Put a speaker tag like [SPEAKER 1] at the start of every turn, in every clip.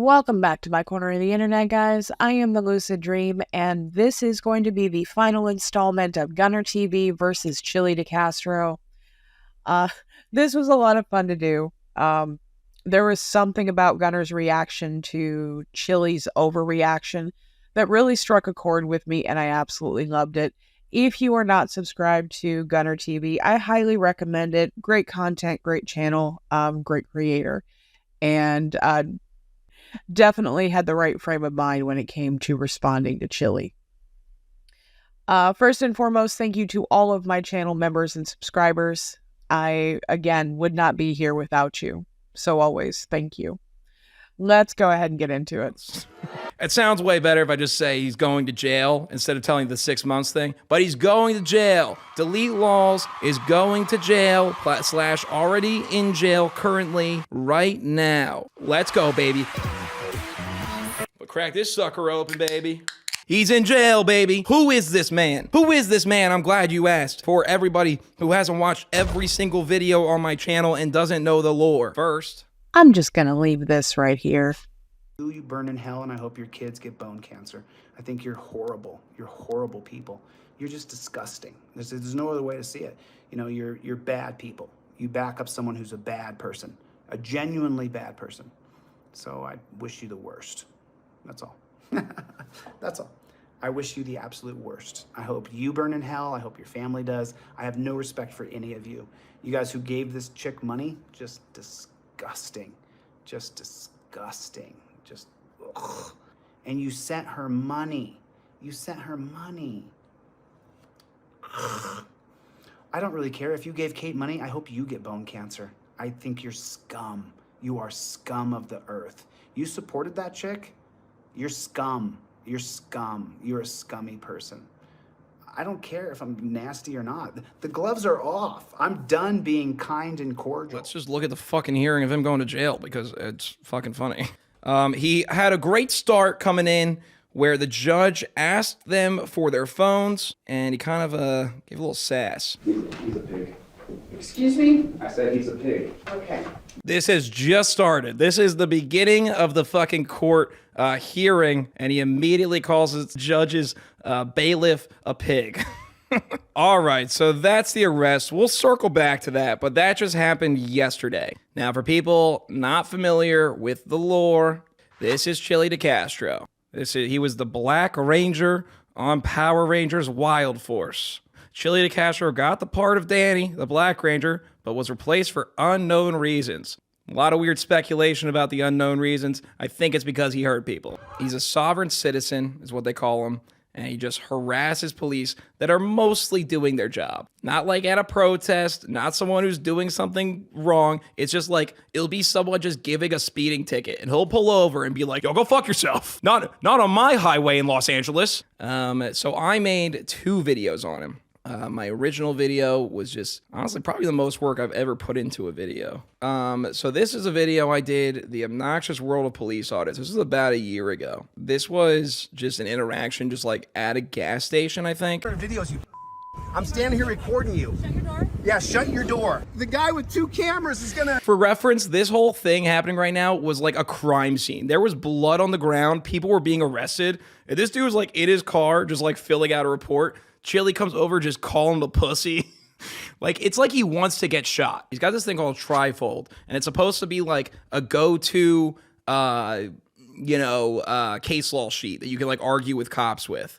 [SPEAKER 1] Welcome back to my corner of the internet, guys. I am the Lucid Dream, and this is going to be the final installment of GunnarTV versus Chille DeCastro. This was a lot of fun to do. There was something about Gunnar's reaction to Chille's overreaction that really struck a chord with me, and I absolutely loved it. If you are not subscribed to GunnarTV, I highly recommend it. Great content, great channel, great creator, and definitely had the right frame of mind when it came to responding to Chille. First and foremost, thank you to all of my channel members and subscribers. I, again, would not be here without you. So always, thank you. Let's go ahead and get into it.
[SPEAKER 2] It sounds way better if I just say he's going to jail instead of telling the 6 months thing. But he's going to jail. Delete LAWZ is going to jail / already in jail currently right now. Let's go, baby. But crack this sucker open, baby. He's in jail, baby. Who is this man? Who is this man? I'm glad you asked. For everybody who hasn't watched every single video on my channel and doesn't know the lore. First,
[SPEAKER 1] I'm just gonna leave this right here.
[SPEAKER 3] You burn in hell, and I hope your kids get bone cancer. I think you're horrible. You're horrible people. You're just disgusting. There's no other way to see it. You know, you're bad people. You back up someone who's a bad person, a genuinely bad person. So I wish you the worst. That's all. That's all. I wish you the absolute worst. I hope you burn in hell. I hope your family does. I have no respect for any of you. You guys who gave this chick money, just disgusting. Just disgusting. Just, ugh. And you sent her money. You sent her money. Ugh. I don't really care. If you gave Kate money, I hope you get bone cancer. I think you're scum. You are scum of the earth. You supported that chick? You're scum. You're scum. You're a scummy person. I don't care if I'm nasty or not. The gloves are off. I'm done being kind and cordial.
[SPEAKER 2] let's just look at the fucking hearing of him going to jail because it's fucking funny. He had a great start coming in where the judge asked them for their phones and he kind of gave a little sass.
[SPEAKER 3] He's a pig.
[SPEAKER 4] Excuse me?
[SPEAKER 3] I said he's a pig.
[SPEAKER 4] Okay.
[SPEAKER 2] This has just started. This is the beginning of the fucking court hearing, and he immediately calls his judge's bailiff a pig. All right, so that's the arrest. We'll circle back to that, but that just happened yesterday. Now, for people not familiar with the lore, this is Chille DeCastro. He was the Black Ranger on Power Rangers Wild Force. Chille DeCastro got the part of Danny, the Black Ranger, but was replaced for unknown reasons. A lot of weird speculation about the unknown reasons. I think it's because he hurt people. He's a sovereign citizen, is what they call him, and he just harasses police that are mostly doing their job. Not like at a protest, not someone who's doing something wrong. It's just like, it'll be someone just giving a speeding ticket, and he'll pull over and be like, yo, go fuck yourself. Not on my highway in Los Angeles. So I made 2 videos on him. My original video was just, honestly, probably the most work I've ever put into a video. So this is a video I did, The Obnoxious World of Police Audits. This was about a year ago. This was just an interaction, just like at a gas station, I think.
[SPEAKER 5] Videos, you. I'm standing here recording you. Shut your door? Yeah, shut your door. The guy with 2 cameras is gonna...
[SPEAKER 2] For reference, this whole thing happening right now was like a crime scene. There was blood on the ground. People were being arrested. And this dude was like in his car, just like filling out a report. Chille comes over, just calling him a pussy. Like, it's like he wants to get shot. He's got this thing called trifold, and it's supposed to be like a go-to, case law sheet that you can like argue with cops with.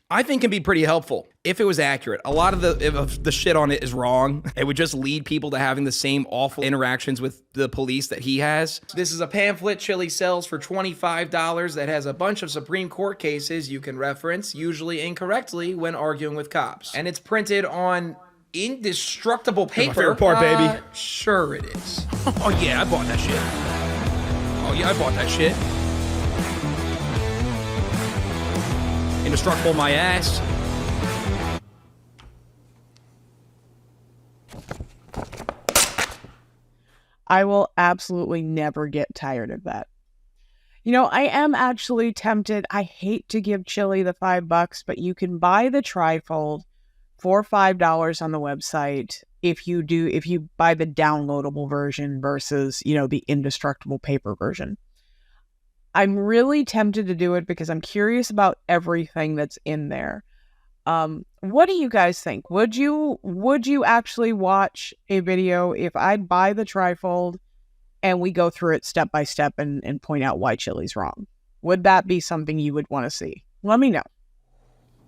[SPEAKER 2] I think can be pretty helpful if it was accurate. A lot of the shit on it is wrong. It would just lead people to having the same awful interactions with the police that he has. This is a pamphlet Chille sells for $25 that has a bunch of Supreme Court cases you can reference, usually incorrectly, when arguing with cops. And it's printed on indestructible paper.
[SPEAKER 5] My favorite part, baby.
[SPEAKER 2] Sure it is. Oh yeah, I bought that shit. Oh yeah, I bought that shit. Indestructible my ass.
[SPEAKER 1] I will absolutely never get tired of that. You know, I am actually tempted. I hate to give Chille the $5, but you can buy the trifold for $5 on the website if you buy the downloadable version versus, the indestructible paper version. I'm really tempted to do it because I'm curious about everything that's in there. What do you guys think? Would you actually watch a video if I buy the trifold and we go through it step by step and point out why Chille's wrong? Would that be something you would want to see? Let me know.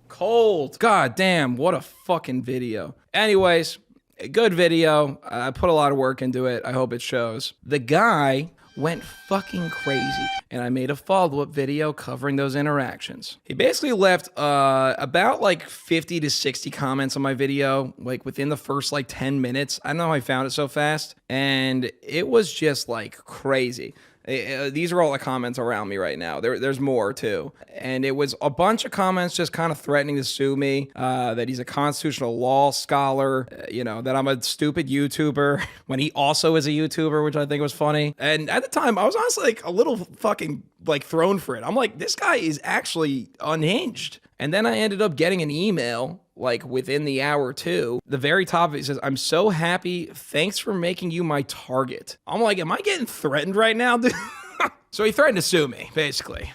[SPEAKER 2] Cold. God damn, what a fucking video. Anyways, a good video. I put a lot of work into it. I hope it shows. The guy went fucking crazy, and I made a follow-up video covering those interactions. He basically left about like 50 to 60 comments on my video, like within the first like 10 minutes. I don't know how I found it so fast, and it was just like crazy. These are all the comments around me right now. There's more too. And it was a bunch of comments just kind of threatening to sue me, that he's a constitutional law scholar, you know, that I'm a stupid YouTuber when he also is a YouTuber, which I think was funny. And at the time, I was honestly like a little fucking like thrown for it. I'm like, this guy is actually unhinged. And then I ended up getting an email like within the hour or two. The very top of it says, "I'm so happy. Thanks for making you my target." I'm like, am I getting threatened right now, dude? So he threatened to sue me, basically,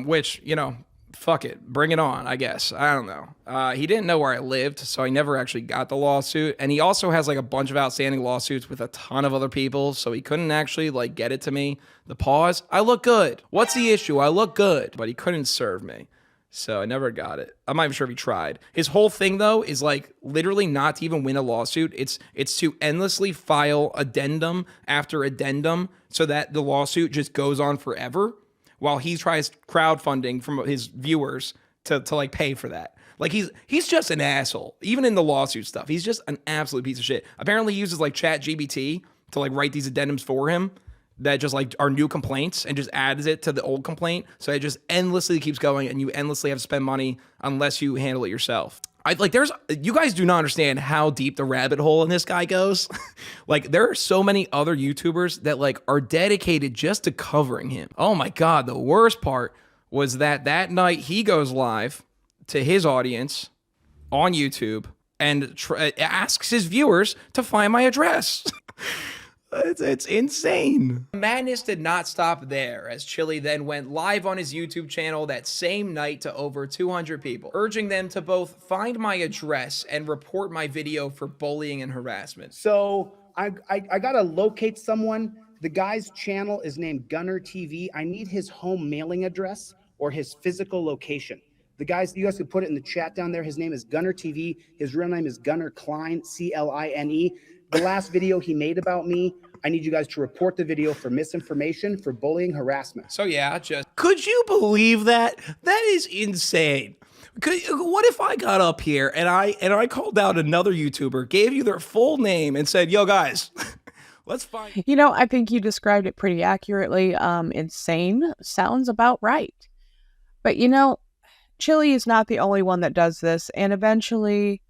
[SPEAKER 2] which, you know, fuck it. Bring it on, I guess. I don't know. He didn't know where I lived, so I never actually got the lawsuit. And he also has like a bunch of outstanding lawsuits with a ton of other people, so he couldn't actually like get it to me. The pause, I look good. What's the issue? I look good. But he couldn't serve me. So I never got it. I'm not even sure if he tried. His whole thing, though, is like literally not to even win a lawsuit. It's to endlessly file addendum after addendum so that the lawsuit just goes on forever while he tries crowdfunding from his viewers to like pay for that. Like he's just an asshole. Even in the lawsuit stuff, he's just an absolute piece of shit. Apparently he uses like ChatGPT to like write these addendums for him that just like are new complaints and just adds it to the old complaint. So it just endlessly keeps going and you endlessly have to spend money unless you handle it yourself. You guys do not understand how deep the rabbit hole in this guy goes. Like there are so many other YouTubers that like are dedicated just to covering him. Oh my God. The worst part was that night he goes live to his audience on YouTube and asks his viewers to find my address. It's insane. Madness did not stop there, as Chille then went live on his YouTube channel that same night to over 200 people, urging them to both find my address and report my video for bullying and harassment.
[SPEAKER 3] So I gotta locate someone. The guy's channel is named GunnarTV. I need his home mailing address or his physical location. You guys can put it in the chat down there. His name is GunnarTV. His real name is Gunnar Klein, Cline. The last video he made about me, I need you guys to report the video for misinformation, for bullying, harassment.
[SPEAKER 2] So yeah, could you believe that? That is insane. What if I got up here and I called out another YouTuber, gave you their full name and said, "Yo guys, let's find..."
[SPEAKER 1] You know, I think you described it pretty accurately. Insane sounds about right. But you know, Chille is not the only one that does this, and eventually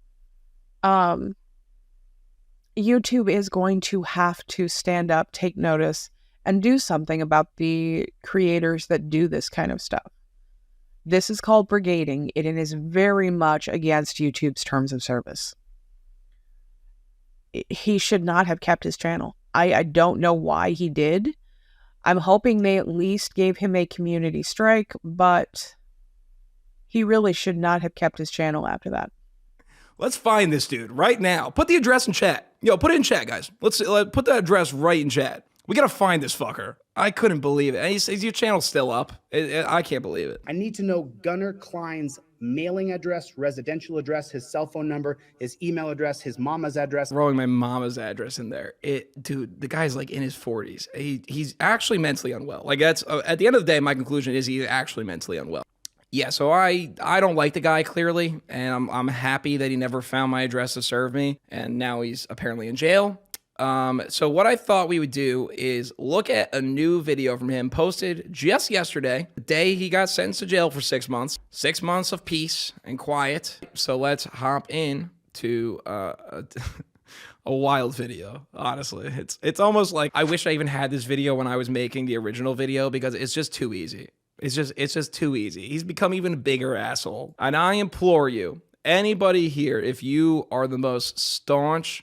[SPEAKER 1] YouTube is going to have to stand up, take notice, and do something about the creators that do this kind of stuff. This is called brigading. It is very much against YouTube's terms of service. He should not have kept his channel. I don't know why he did. I'm hoping they at least gave him a community strike, but he really should not have kept his channel after that.
[SPEAKER 2] Let's find this dude right now. Put the address in chat. Yo, put it in chat, guys. Let's put that address right in chat. We gotta find this fucker. I couldn't believe it. And is your channel still up? I can't believe it.
[SPEAKER 3] I need to know Gunnar Klein's mailing address, residential address, his cell phone number, his email address, his mama's address.
[SPEAKER 2] Throwing my mama's address in there. Dude, the guy's like in his 40s. He's actually mentally unwell. Like that's at the end of the day, my conclusion is he's actually mentally unwell. Yeah, so I don't like the guy clearly, and I'm happy that he never found my address to serve me, and now he's apparently in jail. So what I thought we would do is look at a new video from him posted just yesterday, the day he got sentenced to jail for 6 months. 6 months of peace and quiet. So let's hop in to a wild video, honestly. It's almost like I wish I even had this video when I was making the original video because it's just too easy. It's just too easy. He's become even a bigger asshole. And I implore you, anybody here, if you are the most staunch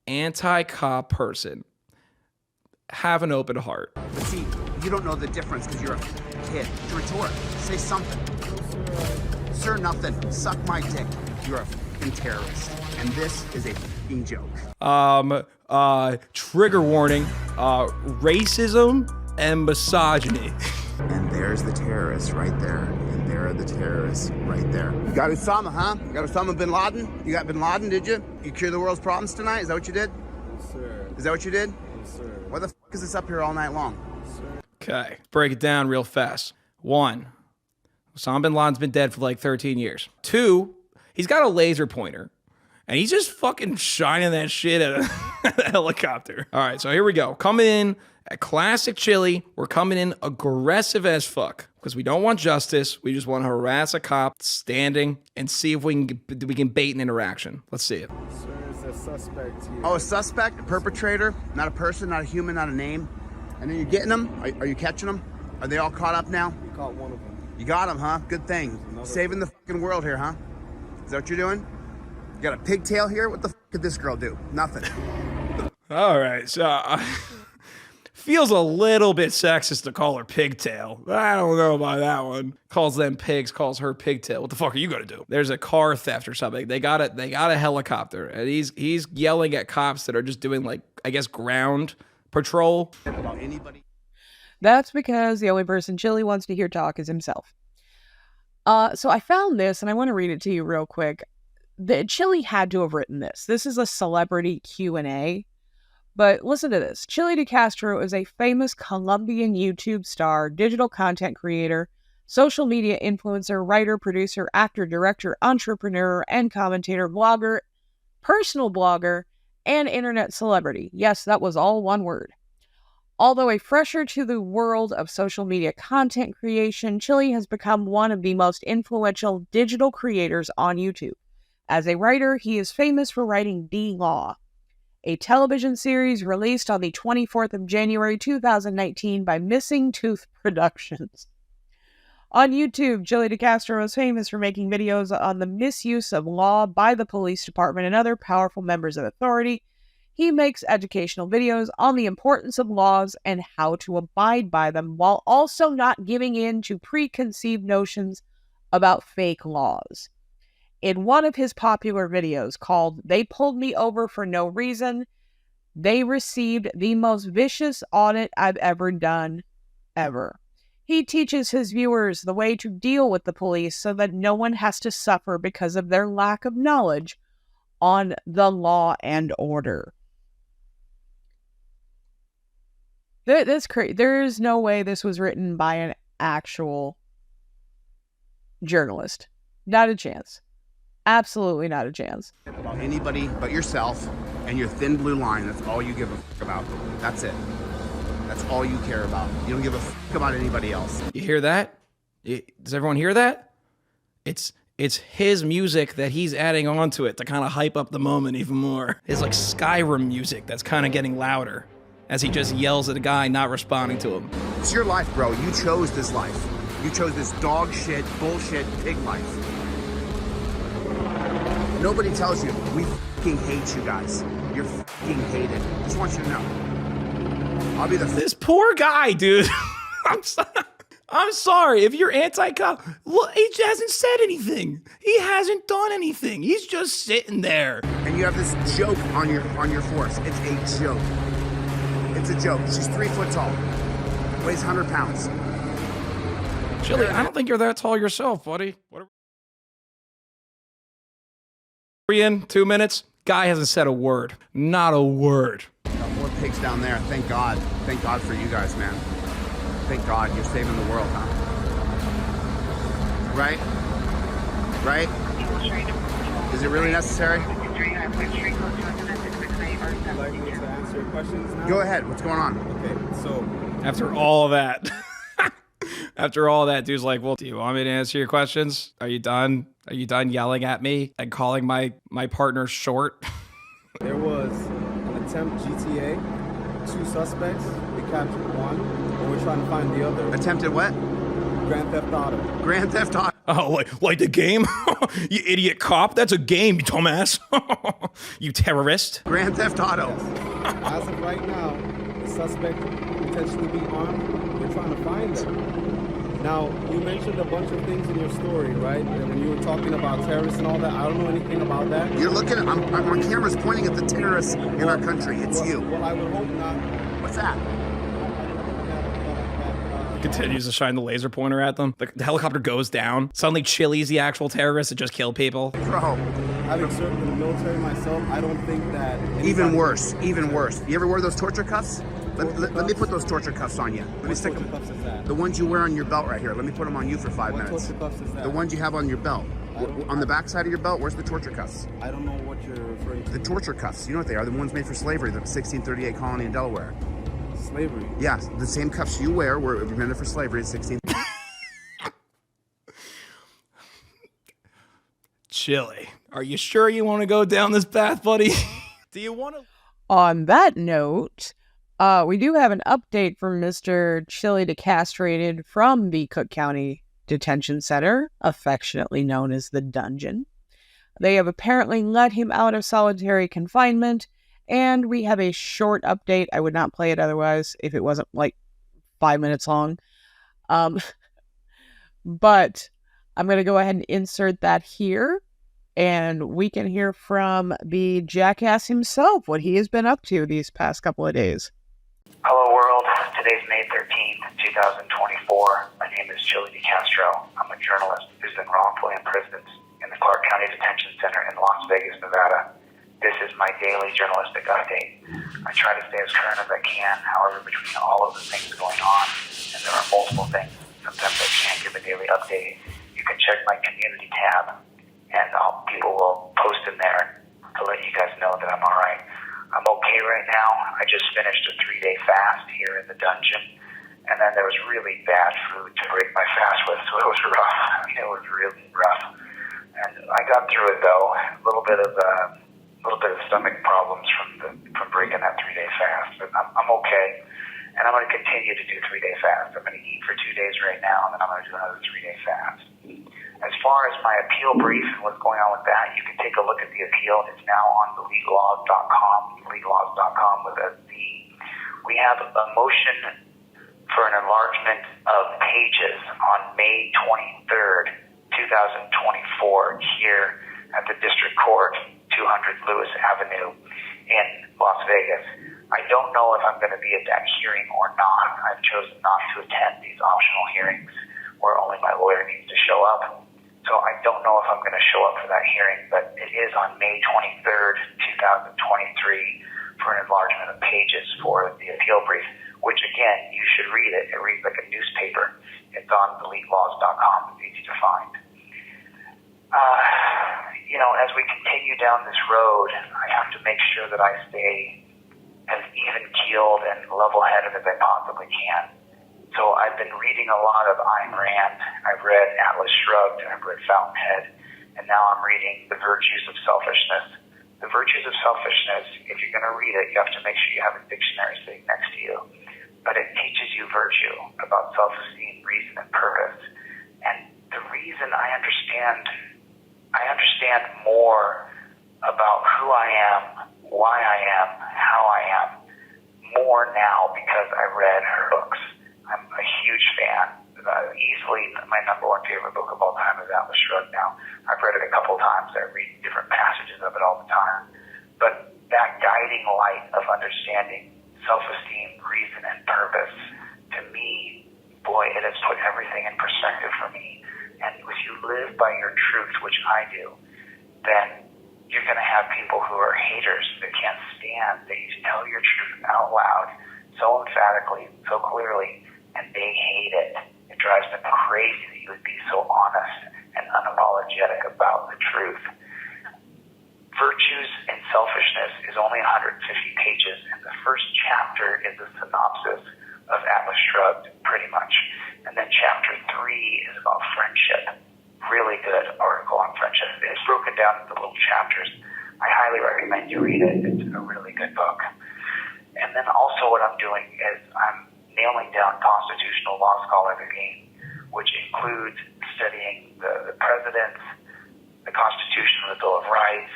[SPEAKER 2] anti-cop person, have an open heart.
[SPEAKER 5] See, you don't know the difference because you're a kid. To retort, say something. Sir, nothing. Suck my dick. You're a fucking terrorist. And this is a fucking joke.
[SPEAKER 2] Trigger warning, racism and misogyny.
[SPEAKER 5] And there's the terrorists right there. And there are the terrorists right there. You got Osama, huh? You got Osama bin Laden? You got bin Laden, did you? You cure the world's problems tonight? Is that what you did?
[SPEAKER 4] Yes, sir.
[SPEAKER 5] Is that what you did?
[SPEAKER 4] Yes, sir.
[SPEAKER 5] Why the fuck is this up here all night long?
[SPEAKER 2] Okay, break it down real fast. 1, Osama bin Laden's been dead for like 13 years. 2, he's got a laser pointer, and he's just fucking shining that shit at a helicopter. All right, so here we go. Coming in at classic Chille, we're coming in aggressive as fuck because we don't want justice. We just want to harass a cop standing and see if we can bait an interaction. Let's see it.
[SPEAKER 4] Sir, it's a suspect here.
[SPEAKER 5] Oh, a suspect, a perpetrator, not a person, not a human, not a name. And then you're getting them? Are you catching them? Are they all caught up now?
[SPEAKER 4] We caught one of them.
[SPEAKER 5] You got them, huh? Good thing. Saving the fucking world here, huh? Is that what you're doing? You got a pigtail here? What the fuck could this girl do? Nothing.
[SPEAKER 2] All right, so feels a little bit sexist to call her pigtail. I don't know about that one. Calls them pigs, calls her pigtail. What the fuck are you gonna do? There's a car theft or something. They got a helicopter, and he's yelling at cops that are just doing like, I guess, ground patrol.
[SPEAKER 5] About anybody.
[SPEAKER 1] That's because the only person Chille wants to hear talk is himself. So I found this, and I want to read it to you real quick. Chille had to have written this. This is a celebrity Q&A. But listen to this. Chille DeCastro is a famous Colombian YouTube star, digital content creator, social media influencer, writer, producer, actor, director, entrepreneur, and commentator, blogger, personal blogger, and internet celebrity. Yes, that was all one word. Although a fresher to the world of social media content creation, Chille has become one of the most influential digital creators on YouTube. As a writer, he is famous for writing LAWZ, a television series released on the 24th of January 2019 by Missing Tooth Productions. On YouTube, Chille DeCastro is famous for making videos on the misuse of law by the police department and other powerful members of authority. He makes educational videos on the importance of laws and how to abide by them, while also not giving in to preconceived notions about fake laws. In one of his popular videos called "They Pulled Me Over for No Reason," they received the most vicious audit I've ever done, ever. He teaches his viewers the way to deal with the police so that no one has to suffer because of their lack of knowledge on the law and order. That's crazy. There is no way this was written by an actual journalist. Not a chance. Absolutely not a chance.
[SPEAKER 5] About anybody but yourself and your thin blue line. That's all you give a fuck about. That's it. That's all you care about. You don't give a fuck about anybody else.
[SPEAKER 2] You hear that? Does everyone hear that? It's his music that he's adding on to it to kind of hype up the moment even more. It's like Skyrim music that's kind of getting louder as he just yells at a guy not responding to him.
[SPEAKER 5] It's your life, bro. You chose this life. You chose this dog shit, bullshit, pig life. Nobody tells you, we fucking hate you guys. You're fucking hated. Just want you to know. I'll be the
[SPEAKER 2] This poor guy, dude. I'm sorry. If you're anti-cop, look, he hasn't said anything. He hasn't done anything. He's just sitting there.
[SPEAKER 5] And you have this joke on your force. It's a joke. It's a joke. She's 3 foot tall. Weighs 100 pounds.
[SPEAKER 2] Chille, I don't think you're that tall yourself, buddy. What are we in? 2 minutes? Guy hasn't said a word. Not a word.
[SPEAKER 5] Got more pigs down there. Thank God. Thank God for you guys, man. Thank God you're saving the world, huh? Right? Right? Is it really necessary?
[SPEAKER 4] Would you like me to answer your questions now?
[SPEAKER 5] Go ahead. What's going on?
[SPEAKER 4] Okay, so
[SPEAKER 2] After all that, after all that, dude's like, well, do you want me to answer your questions? Are you done? Are you done yelling at me and calling my partner short?
[SPEAKER 4] there was an attempt GTA, 2 suspects. We captured one, and we're trying to find the other.
[SPEAKER 5] Attempted what?
[SPEAKER 4] Grand Theft Auto.
[SPEAKER 5] Grand Theft Auto.
[SPEAKER 2] Oh, like the game? You idiot cop? That's a game, you dumbass. You terrorist.
[SPEAKER 5] Grand Theft Auto.
[SPEAKER 4] As of right now, the suspect potentially be armed. We're trying to find them. Now, you mentioned a bunch of things in your story, right? And when you were talking about terrorists and all that, I don't know anything about that.
[SPEAKER 5] You're looking at, my camera's pointing at the terrorists in our country. It's you.
[SPEAKER 4] Well, I would hope not.
[SPEAKER 5] What's that?
[SPEAKER 2] Continues to shine the laser pointer at them. The helicopter goes down. Suddenly Chille's the actual terrorist that just killed people.
[SPEAKER 5] Bro.
[SPEAKER 4] Having served in the military myself, I don't think that...
[SPEAKER 5] Even worse. Even worse. You ever wear those torture cuffs? Let me put those torture cuffs on you. Let me stick them.
[SPEAKER 4] What torture cuffs is that?
[SPEAKER 5] The ones you wear on your belt right here. Let me put them on you for 5
[SPEAKER 4] What
[SPEAKER 5] minutes.
[SPEAKER 4] torture cuffs is that?
[SPEAKER 5] The ones you have on your belt. On the back side of your belt, where's the torture cuffs?
[SPEAKER 4] I don't know what you're referring to.
[SPEAKER 5] The torture cuffs. You know what they are? The ones made for slavery, the 1638 colony in Delaware.
[SPEAKER 4] Slavery?
[SPEAKER 5] Yeah, the same cuffs you wear were invented for slavery in 16...
[SPEAKER 2] Chille, are you sure you want to go down this path, buddy? Do you want to...
[SPEAKER 1] On that note, we do have an update from Mr. Chille DeCastro from the Cook County Detention Center, affectionately known as the Dungeon. They have apparently let him out of solitary confinement, and we have a short update. I would not play it otherwise if it wasn't like 5 minutes long. But I'm going to go ahead and insert that here, and we can hear from the jackass himself, what he has been up to these past couple of days.
[SPEAKER 6] Hello world, today's May 13th, 2024. My name is Chille DeCastro. I'm a journalist who's been wrongfully imprisoned in the Clark County Detention Center in Las Vegas, Nevada. This is my daily journalistic update. I try to stay as current as I can, however, between all of the things going on, and there are multiple things, sometimes I can't give a daily update. You can check my community tab, and people will post in there to let you guys know that I'm alright. I'm okay right now. I just finished a 3-day fast here in the dungeon, and then there was really bad food to break my fast with, so it was rough. I mean, it was really rough. And I got through it though. A little bit of stomach problems from breaking that 3-day fast, but I'm okay. And I'm going to continue to do 3-day fast. I'm going to eat for 2 days right now, and then I'm going to do another 3-day fast. As far as my appeal brief and what's going on with that, you can take a look at the appeal. It's now on the LAWZ.com, LAWZ.com with a Z. We have a motion for an enlargement of pages on May 23rd, 2024, here at the District Court, 200 Lewis Avenue in Las Vegas. I don't know if I'm going to be at that hearing or not. I've chosen not to attend these optional hearings where only my lawyer needs to show up. So I don't know if I'm going to show up for that hearing, but it is on May 23rd, 2023 for an enlargement of pages for the appeal brief, which again, you should read it. It reads like a newspaper. It's on LAWZ.com. It's easy to find. As we continue down this road, I have to make sure that I stay as even-keeled and level-headed as I possibly can. So I've been reading a lot of Ayn Rand. I've read Atlas Shrugged, and I've read Fountainhead, and now I'm reading The Virtues of Selfishness. The Virtues of Selfishness, if you're going to read it, you have to make sure you have a dictionary sitting next to you. But it teaches you virtue about self-esteem, reason, and purpose. And the reason I understand more about who I am, why I am, how I am, more now because I read her books. I'm a huge fan. Easily my number one favorite book of all time is Atlas Shrugged now. I've read it a couple times. I read different passages of it all the time. But that guiding light of understanding self-esteem, reason, and purpose, to me, boy, it has put everything in perspective for me. And if you live by your truth, which I do, then you're going to have people who are haters that can't stand that you tell your truth out loud so emphatically, so clearly, and they hate it. It drives them crazy that you would be so honest and unapologetic about the truth. Virtues and Selfishness is only 150 pages, and the first chapter is a synopsis of Atlas Shrugged, pretty much. And then chapter 3 is about friendship. Really good article on friendship. It's broken down into little chapters. I highly recommend you read it. It's a really good book. And then also what I'm doing is I'm nailing down constitutional law scholar again, which includes studying the presidents, the Constitution and the Bill of Rights,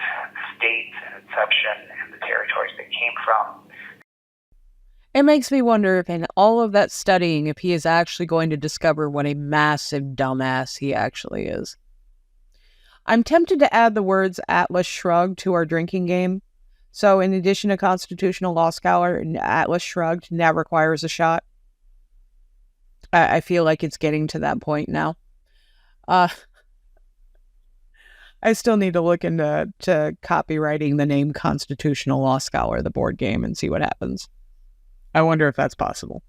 [SPEAKER 6] states and inception, and the territories they came from.
[SPEAKER 1] It makes me wonder if in all of that studying, if he is actually going to discover what a massive dumbass he actually is. I'm tempted to add the words Atlas Shrugged to our drinking game. So in addition to Constitutional Law Scholar, Atlas Shrugged now requires a shot. I feel like it's getting to that point now. I still need to look into copywriting the name Constitutional Law Scholar, the board game, and see what happens. I wonder if that's possible.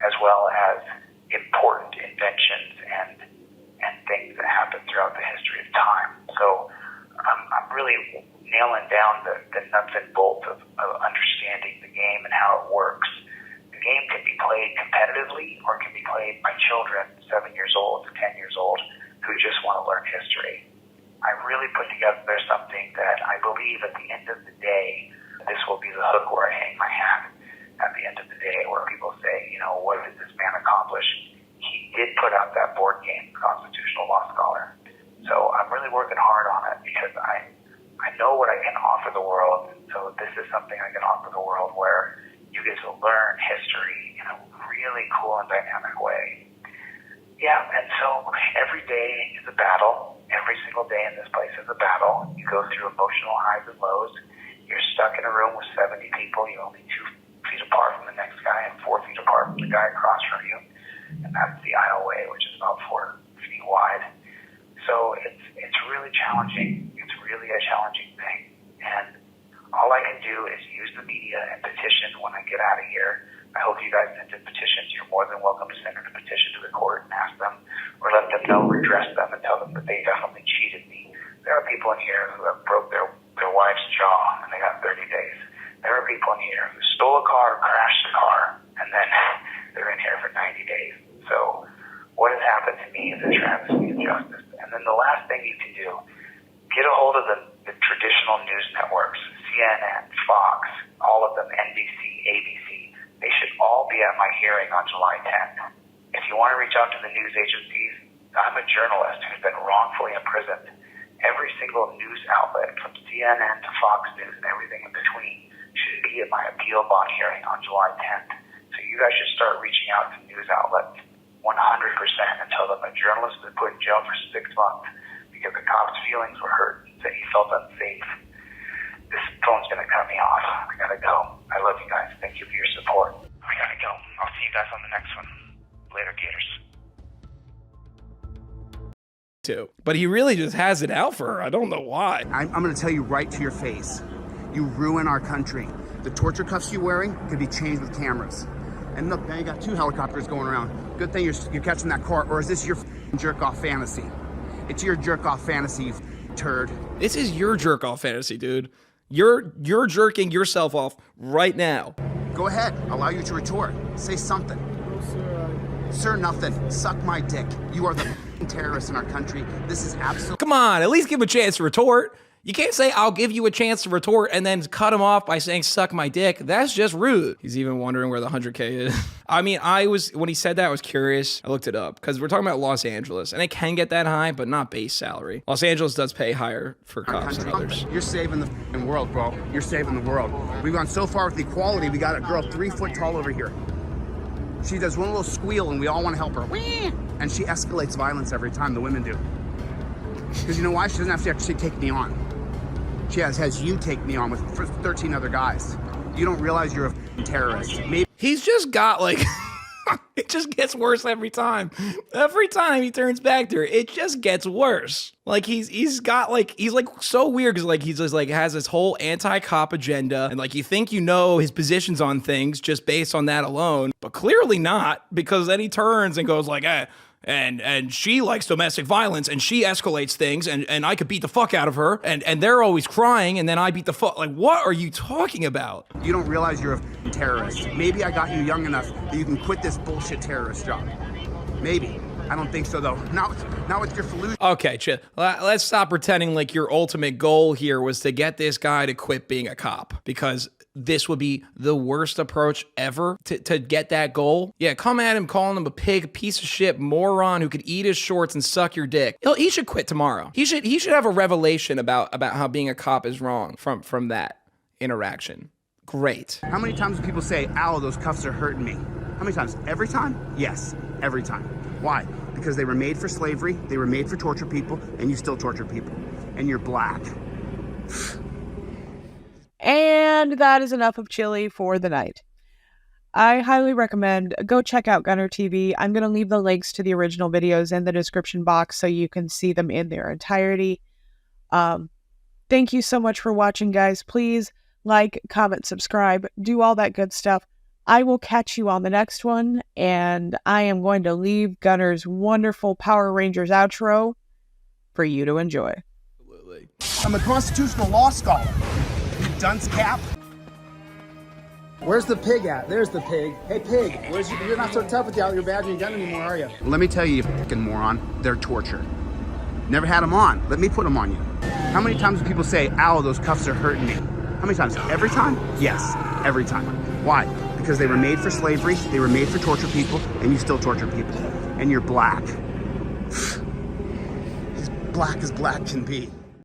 [SPEAKER 6] As well as important inventions and things that happen throughout the history of time. So I'm really nailing down the nuts and bolts of understanding the game and how it works. The game can be played competitively or it can be played by children 7 years old to 10 years old who just want to learn history. I really put together something that I believe at the end of the day, this will be the hook where I hang my hat at the end of the day, where people say, you know, what did this man accomplish? He did put out that board game, Constitutional Law Scholar. So I'm really working hard on it because I know what I can offer the world. So this is something I can offer the world where you get to learn history in a really cool and dynamic way. Yeah, and so every day is a battle. Every single day in this place is a battle. You go through emotional highs and lows. You're stuck in a room with 70 people. You're only 2 feet apart from the next guy and 4 feet apart from the guy across from you. And that's the aisleway, which is about 4 feet wide. So it's really challenging. It's really a challenging thing. And all I can do is use the media and petition when I get out of here. I hope you guys sent in petitions. You're more than welcome to send in a petition to the court and ask them or let them know, redress them, and tell them that they definitely cheated me. There are people in here who have broke their wife's jaw and they got 30 days. There are people in here who stole a car, crashed a car, and then they're in here for 90 days. So what has happened to me is a travesty of justice. And then the last thing you can do, get a hold of the traditional news networks, CNN, Fox, all of them, NBC, ABC. They should all be at my hearing on July 10th. If you want to reach out to the news agencies, I'm a journalist who's been wrongfully imprisoned. Every single news outlet, from CNN to Fox News and everything in between, should be at my appeal bond hearing on July 10th. So you guys should start reaching out to news outlets 100% and tell them a journalist was put in jail for 6 months because the cop's feelings were hurt and said he felt unsafe. This phone's going to cut me off. I got to go. I love you guys. Thank you for your support. I got to go. I'll see you guys on the next one. Later, Gators.
[SPEAKER 2] Too. But he really just has it out for her. I don't know why.
[SPEAKER 5] I'm going to tell you right to your face. You ruin our country. The torture cuffs you're wearing could be changed with cameras. And look, now you got 2 helicopters going around. Good thing you're catching that car, or is this your jerk-off fantasy? It's your jerk-off fantasy, you turd.
[SPEAKER 2] This is your jerk-off fantasy, dude. You're jerking yourself off right now.
[SPEAKER 5] Go ahead. Allow you to retort. Say something.
[SPEAKER 4] No, sir.
[SPEAKER 5] Sir, nothing. Suck my dick. You are the terrorists in our country. This is absolutely...
[SPEAKER 2] Come on, at least give him a chance to retort. You can't say, I'll give you a chance to retort and then cut him off by saying, suck my dick. That's just rude. He's even wondering where the 100K is. I mean, when he said that, I was curious. I looked it up because we're talking about Los Angeles and it can get that high, but not base salary. Los Angeles does pay higher for cops than others.
[SPEAKER 5] You're saving the world, bro. You're saving the world. We've gone so far with equality, we got a girl 3 foot tall over here. She does one little squeal and we all want to help her. And she escalates violence every time, the women do. Because you know why? She doesn't have to actually take me on. She has you take me on with 13 other guys. You don't realize you're a terrorist. Maybe
[SPEAKER 2] He's just got like, it just gets worse every time. Every time he turns back to her, it just gets worse. Like he's got like, he's like so weird because like he's just like has this whole anti-cop agenda and like you think you know his positions on things just based on that alone, but clearly not, because then he turns and goes like, and she likes domestic violence and she escalates things and I could beat the fuck out of her and they're always crying and then I beat the fuck. Like, what are you talking about?
[SPEAKER 5] you don't realize you're a terrorist. Maybe I got you young enough that you can quit this bullshit terrorist job. Maybe. I don't think so though. Not with your Fallujah.
[SPEAKER 2] Okay, chill. Let's stop pretending like your ultimate goal here was to get this guy to quit being a cop, because this would be the worst approach ever to get that goal. Yeah, come at him calling him a pig, piece of shit, moron who could eat his shorts and suck your dick. He should quit tomorrow. He should have a revelation about how being a cop is wrong from that interaction. Great.
[SPEAKER 5] How many times do people say, ow, those cuffs are hurting me? How many times? Every time? Yes, every time. Why? Because they were made for slavery, they were made for torture people, and you still torture people. And you're black.
[SPEAKER 1] And that is enough of Chille for the night. I highly recommend go check out GunnarTV. I'm going to leave the links to the original videos in the description box so you can see them in their entirety. Thank you so much for watching, guys. Please like, comment, subscribe, do all that good stuff. I will catch you on the next one, and I am going to leave Gunner's wonderful Power Rangers outro for you to enjoy.
[SPEAKER 2] Absolutely.
[SPEAKER 5] I'm a constitutional law scholar. You dunce cap.
[SPEAKER 4] Where's the pig at? There's the pig. Hey, pig, you're not so tough without your badge and your gun anymore, are you?
[SPEAKER 5] Let me tell you, you fucking moron, they're torture. Never had them on. Let me put them on you. How many times do people say, ow, those cuffs are hurting me? How many times? Every time? Yes, every time. Why? Because they were made for slavery, they were made for torture people, and you still torture people. And you're black. As black can be.